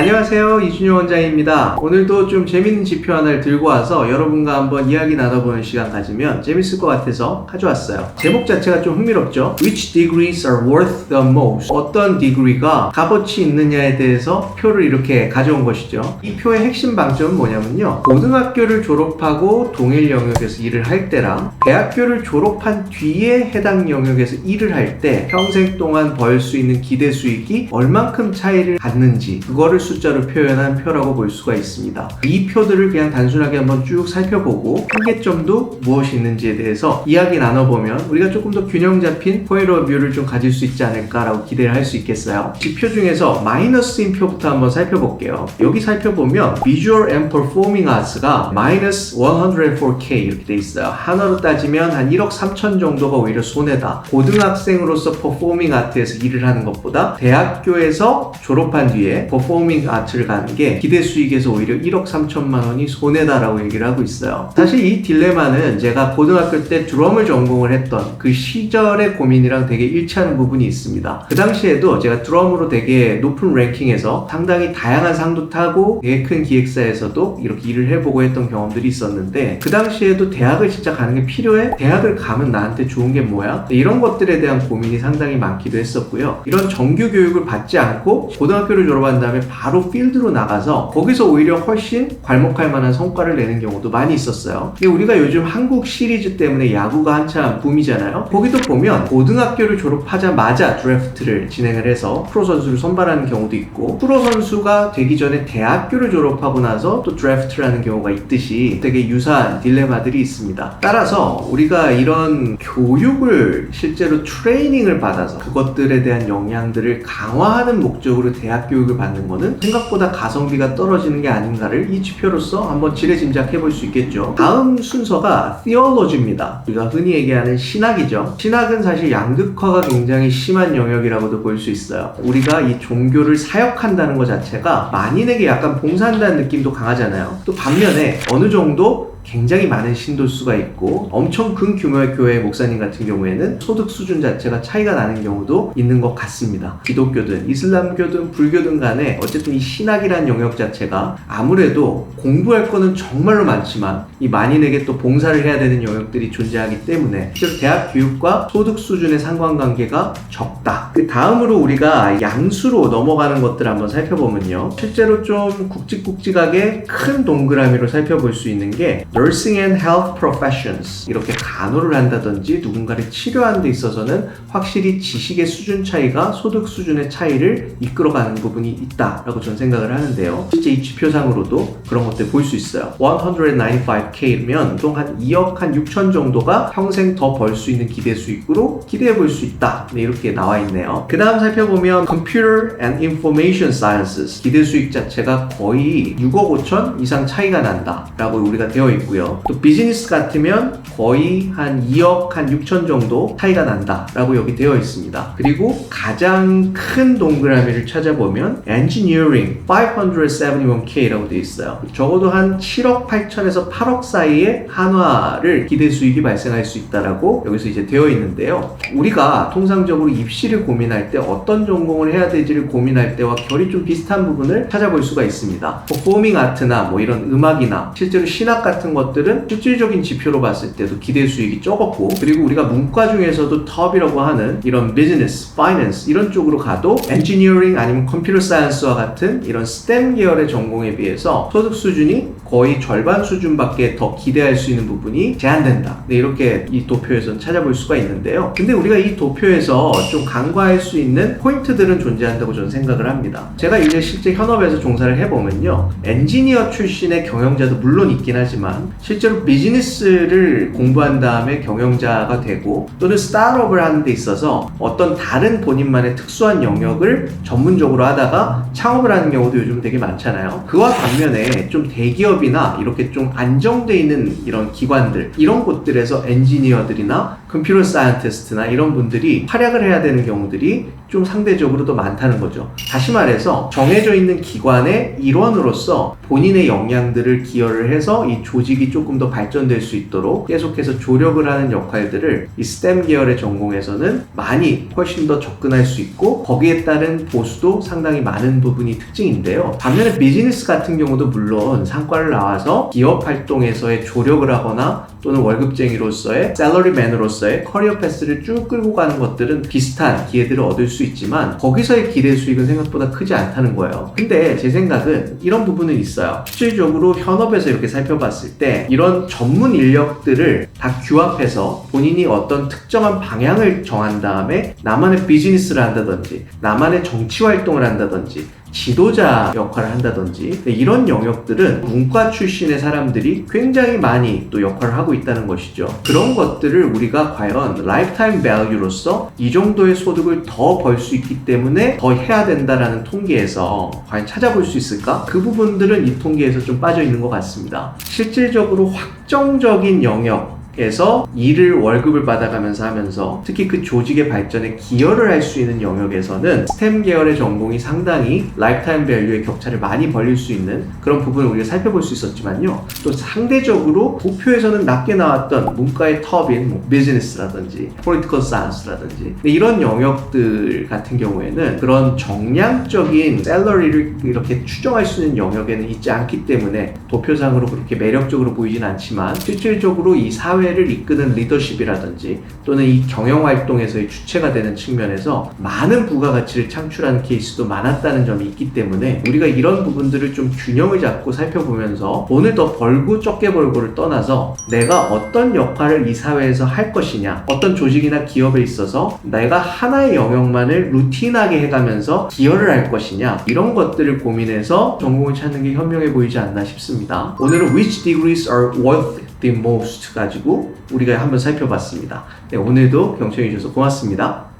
안녕하세요, 이준효 원장입니다. 오늘도 좀 재밌는 지표 하나를 들고 와서 여러분과 한번 이야기 나눠보는 시간 가지면 재밌을 것 같아서 가져왔어요. 제목 자체가 좀 흥미롭죠? Which degrees are worth the most? 어떤 degree가 값어치 있느냐에 대해서 표를 이렇게 가져온 것이죠. 이 표의 핵심 방점은 뭐냐면요, 고등학교를 졸업하고 동일 영역에서 일을 할 때랑 대학교를 졸업한 뒤에 해당 영역에서 일을 할 때 평생 동안 벌 수 있는 기대 수익이 얼만큼 차이를 갖는지, 그거를 숫자로 표현한 표라고 볼 수가 있습니다. 이 표들을 그냥 단순하게 한번 쭉 살펴보고 한계점도 무엇이 있는지에 대해서 이야기 나눠보면 우리가 조금 더 균형 잡힌 포인트 오브 뷰를 좀 가질 수 있지 않을까라고 기대를 할 수 있겠어요. 지표 중에서 마이너스인 표부터 한번 살펴볼게요. 여기 살펴보면 Visual and Performing Arts가 마이너스 104K 이렇게 돼 있어요. 한화로 따지면 한 1억 3천 정도가 오히려 손해다. 고등학생으로서 퍼포밍 아트에서 일을 하는 것보다 대학교에서 졸업한 뒤에 퍼포밍 아트를 가는 게 기대 수익에서 오히려 1억 3천만 원이 손해다라고 얘기를 하고 있어요. 사실 이 딜레마는 제가 고등학교 때 드럼을 전공을 했던 그 시절의 고민이랑 되게 일치하는 부분이 있습니다. 그 당시에도 제가 드럼으로 되게 높은 랭킹에서 상당히 다양한 상도 타고 되게 큰 기획사에서도 이렇게 일을 해보고 했던 경험들이 있었는데, 그 당시에도 대학을 진짜 가는 게 필요해? 대학을 가면 나한테 좋은 게 뭐야? 이런 것들에 대한 고민이 상당히 많기도 했었고요. 이런 정규 교육을 받지 않고 고등학교를 졸업한 다음에 바로 필드로 나가서 거기서 오히려 훨씬 괄목할 만한 성과를 내는 경우도 많이 있었어요. 근데 우리가 요즘 한국 시리즈 때문에 야구가 한참 붐이잖아요. 거기도 보면 고등학교를 졸업하자마자 드래프트를 진행을 해서 프로 선수를 선발하는 경우도 있고, 프로 선수가 되기 전에 대학교를 졸업하고 나서 또 드래프트를 하는 경우가 있듯이 되게 유사한 딜레마들이 있습니다. 따라서 우리가 이런 교육을 실제로 트레이닝을 받아서 그것들에 대한 영향들을 강화하는 목적으로 대학 교육을 받는 거는 생각보다 가성비가 떨어지는 게 아닌가를 이 지표로서 한번 지레짐작해 볼 수 있겠죠. 다음 순서가 theology입니다. 우리가 흔히 얘기하는 신학이죠. 신학은 사실 양극화가 굉장히 심한 영역이라고도 볼 수 있어요. 우리가 이 종교를 사역한다는 것 자체가 만인에게 약간 봉사한다는 느낌도 강하잖아요. 또 반면에 어느 정도 굉장히 많은 신도수가 있고 엄청 큰 규모의 교회 목사님 같은 경우에는 소득 수준 자체가 차이가 나는 경우도 있는 것 같습니다. 기독교든 이슬람교든 불교든 간에 어쨌든 이 신학이라는 영역 자체가 아무래도 공부할 거는 정말로 많지만 이 만인에게 또 봉사를 해야 되는 영역들이 존재하기 때문에 실제로 대학 교육과 소득 수준의 상관관계가 적다. 그 다음으로 우리가 양수로 넘어가는 것들 한번 살펴보면요, 실제로 좀 굵직굵직하게 큰 동그라미로 살펴볼 수 있는 게 Nursing and Health Professions, 이렇게 간호를 한다든지 누군가를 치료하는 데 있어서는 확실히 지식의 수준 차이가 소득 수준의 차이를 이끌어가는 부분이 있다라고 저는 생각을 하는데요. 실제 이 지표상으로도 그런 것들 볼 수 있어요. 195K면 또 한 2억 한 6천 정도가 평생 더 벌 수 있는 기대 수익으로 기대해 볼 수 있다. 네, 이렇게 나와 있네요. 그 다음 살펴보면 Computer and Information Sciences, 기대 수익 자체가 거의 6억 5천 이상 차이가 난다 라고 우리가 되어 있고요. 또 비즈니스 같으면 거의 한 2억 한 6천 정도 차이가 난다 라고 여기 되어 있습니다. 그리고 가장 큰 동그라미를 찾아보면 Engineering 571K라고 되어 있어요. 적어도 한 7억 8천에서 8억 사이에 한화를 기대 수익이 발생할 수 있다라고 여기서 이제 되어 있는데요. 우리가 통상적으로 입시를 고민할 때 어떤 전공을 해야 될지를 고민할 때와 결이 좀 비슷한 부분을 찾아볼 수가 있습니다. 퍼포밍 아트나 뭐 이런 음악이나 실제로 신학 같은 것들은 실질적인 지표로 봤을 때도 기대 수익이 적었고, 그리고 우리가 문과 중에서도 톱이라고 하는 이런 비즈니스, 파이낸스 이런 쪽으로 가도 엔지니어링 아니면 컴퓨터 사이언스와 같은 이런 스템 계열의 전공에 비해서 소득 수준이 거의 절반 수준밖에 더 기대할 수 있는 부분이 제한된다. 네, 이렇게 이 도표에서는 찾아볼 수가 있는데요. 근데 우리가 이 도표에서 좀 간과할 수 있는 포인트들은 존재한다고 저는 생각을 합니다. 제가 이제 실제 현업에서 종사를 해보면요, 엔지니어 출신의 경영자도 물론 있긴 하지만 실제로 비즈니스를 공부한 다음에 경영자가 되고 또는 스타트업을 하는 데 있어서 어떤 다른 본인만의 특수한 영역을 전문적으로 하다가 창업을 하는 경우도 요즘 되게 많잖아요. 그와 반면에 좀 대기업이나 이렇게 좀 안정돼 있는 이런 기관들, 이런 곳들에서 엔지니어들이나 컴퓨터 사이언티스트나 이런 분들이 활약을 해야 되는 경우들이 좀 상대적으로 더 많다는 거죠. 다시 말해서 정해져 있는 기관의 일원으로서 본인의 역량들을 기여를 해서 이 조직 조직이 조금 더 발전될 수 있도록 계속해서 조력을 하는 역할들을 이 STEM 계열의 전공에서는 많이 훨씬 더 접근할 수 있고 거기에 따른 보수도 상당히 많은 부분이 특징인데요. 반면에 비즈니스 같은 경우도 물론 상과를 나와서 기업 활동에서의 조력을 하거나 또는 월급쟁이로서의 샐러리맨으로서의 커리어 패스를 쭉 끌고 가는 것들은 비슷한 기회들을 얻을 수 있지만 거기서의 기대 수익은 생각보다 크지 않다는 거예요. 근데 제 생각은 이런 부분은 있어요. 실질적으로 현업에서 이렇게 살펴봤을 때 이런 전문 인력들을 다 규합해서 본인이 어떤 특정한 방향을 정한 다음에 나만의 비즈니스를 한다든지 나만의 정치 활동을 한다든지 지도자 역할을 한다든지 이런 영역들은 문과 출신의 사람들이 굉장히 많이 또 역할을 하고 있다는 것이죠. 그런 것들을 우리가 과연 라이프타임 밸류로서 이 정도의 소득을 더 벌 수 있기 때문에 더 해야 된다라는 통계에서 과연 찾아볼 수 있을까? 그 부분들은 이 통계에서 좀 빠져 있는 것 같습니다. 실질적으로 확정적인 영역 에서 일을 월급을 받아가면서 하면서 특히 그 조직의 발전에 기여를 할 수 있는 영역에서는 스템 계열의 전공이 상당히 라이프타임 밸류의 격차를 많이 벌릴 수 있는 그런 부분을 우리가 살펴볼 수 있었지만요. 또 상대적으로 도표에서는 낮게 나왔던 문과의 톱인 비즈니스라든지 폴리티컬 사이언스라든지 이런 영역들 같은 경우에는 그런 정량적인 샐러리를 이렇게 추정할 수 있는 영역에는 있지 않기 때문에 도표상으로 그렇게 매력적으로 보이진 않지만 실질적으로 이 사회를 이끄는 리더십이라든지 또는 이 경영활동에서의 주체가 되는 측면에서 많은 부가가치를 창출하는 케이스도 많았다는 점이 있기 때문에 우리가 이런 부분들을 좀 균형을 잡고 살펴보면서 오늘 더 벌고 적게 벌고를 떠나서 내가 어떤 역할을 이 사회에서 할 것이냐, 어떤 조직이나 기업에 있어서 내가 하나의 영역만을 루틴하게 해가면서 기여를 할 것이냐, 이런 것들을 고민해서 전공을 찾는 게 현명해 보이지 않나 싶습니다. 오늘은 which degrees are worth the most 가지고 우리가 한번 살펴봤습니다. 네, 오늘도 경청해 주셔서 고맙습니다.